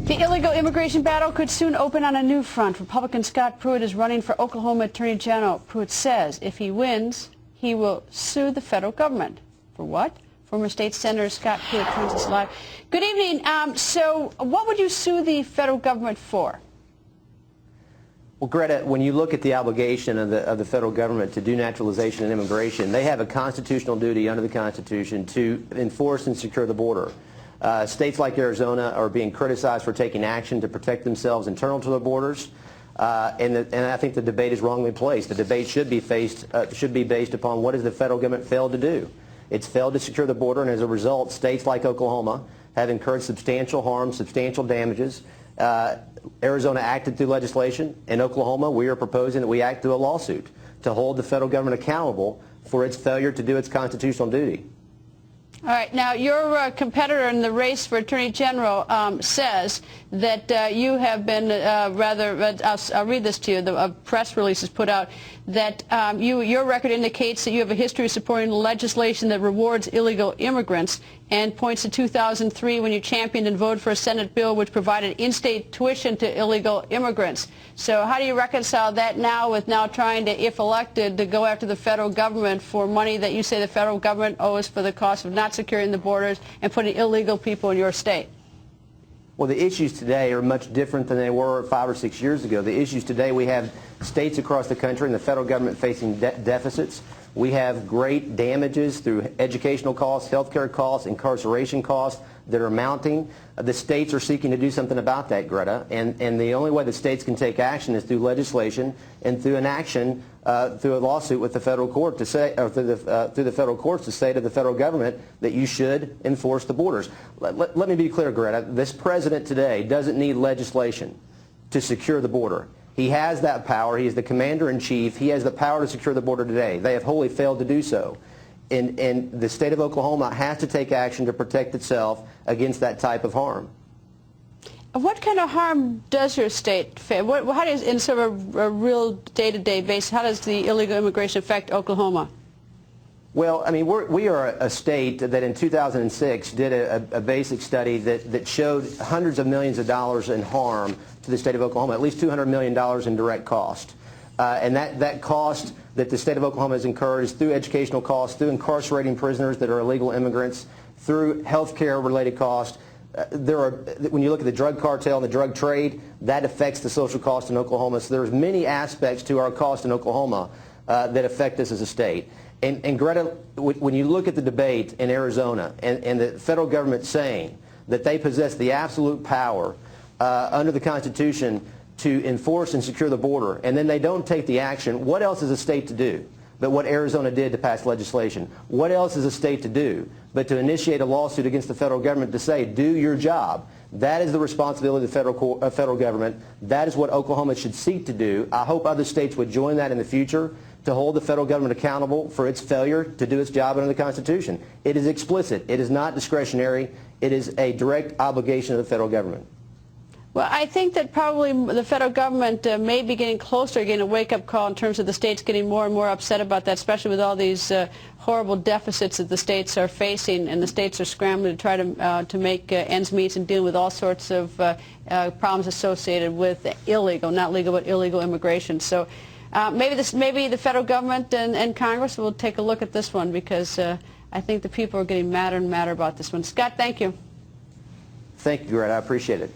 The illegal immigration battle could soon open on a new front. Republican Scott Pruitt is running for Oklahoma Attorney General. Pruitt says if he wins, he will sue the federal government. For what? Former State Senator Scott Pruitt joins us live. Good evening. So what would you sue the federal government for? Well, Greta, when you look at the obligation of the federal government to do naturalization and immigration, they have a constitutional duty under the Constitution to enforce and secure the border. States like Arizona are being criticized for taking action to protect themselves internal to their borders, and I think the debate is wrongly placed. The debate should be based upon what has the federal government failed to do. It's failed to secure the border, and as a result, states like Oklahoma have incurred substantial harm, substantial damages. Arizona acted through legislation. In Oklahoma, we are proposing that we act through a lawsuit to hold the federal government accountable for its failure to do its constitutional duty. All right. Now, your competitor in the race for Attorney General says that you have been I'll read this to you. The press release is put out that your record indicates that you have a history of supporting legislation that rewards illegal immigrants, and points to 2003 when you championed and voted for a Senate bill which provided in-state tuition to illegal immigrants. So how do you reconcile that now with trying to, if elected, to go after the federal government for money that you say the federal government owes for the cost of not securing the borders and putting illegal people in your state? Well, the issues today are much different than they were 5 or 6 years ago. The issues today, we have states across the country and the federal government facing deficits. We have great damages through educational costs, health care costs, incarceration costs that are mounting. The states are seeking to do something about that, Greta, and the only way the states can take action is through legislation and through an action through a lawsuit with the federal court to say, or through the federal courts to say to the federal government that you should enforce the borders. Let me be clear, Greta. This president today doesn't need legislation to secure the border. He has that power. He is the commander-in-chief. He has the power to secure the border today. They have wholly failed to do so. And the state of Oklahoma has to take action to protect itself against that type of harm. What kind of harm does your state face? How does, in sort of a real day-to-day basis, how does the illegal immigration affect Oklahoma? Well, I mean, we are a state that in 2006 did a basic study that showed hundreds of millions of dollars in harm to the state of Oklahoma, at least $200 million in direct cost. And that cost that the state of Oklahoma has incurred is through educational costs, through incarcerating prisoners that are illegal immigrants, through health care related costs. When you look at the drug cartel and the drug trade, that affects the social cost in Oklahoma. So there's many aspects to our cost in Oklahoma that affect us as a state. And Greta, when you look at the debate in Arizona and the federal government saying that they possess the absolute power under the Constitution to enforce and secure the border, and then they don't take the action, what else is a state to do but what Arizona did to pass legislation? What else is a state to do but to initiate a lawsuit against the federal government to say, do your job? That is the responsibility of the federal government. That is what Oklahoma should seek to do. I hope other states would join that in the future to hold the federal government accountable for its failure to do its job under the Constitution. It is explicit. It is not discretionary. It is a direct obligation of the federal government. Well, I think that probably the federal government may be getting closer to getting a wake-up call in terms of the states getting more and more upset about that, especially with all these horrible deficits that the states are facing, and the states are scrambling to try to make ends meet and deal with all sorts of problems associated with illegal, not legal, but illegal immigration. So maybe the federal government and Congress will take a look at this one, because I think the people are getting madder and madder about this one. Scott, thank you. Thank you, Greta. I appreciate it.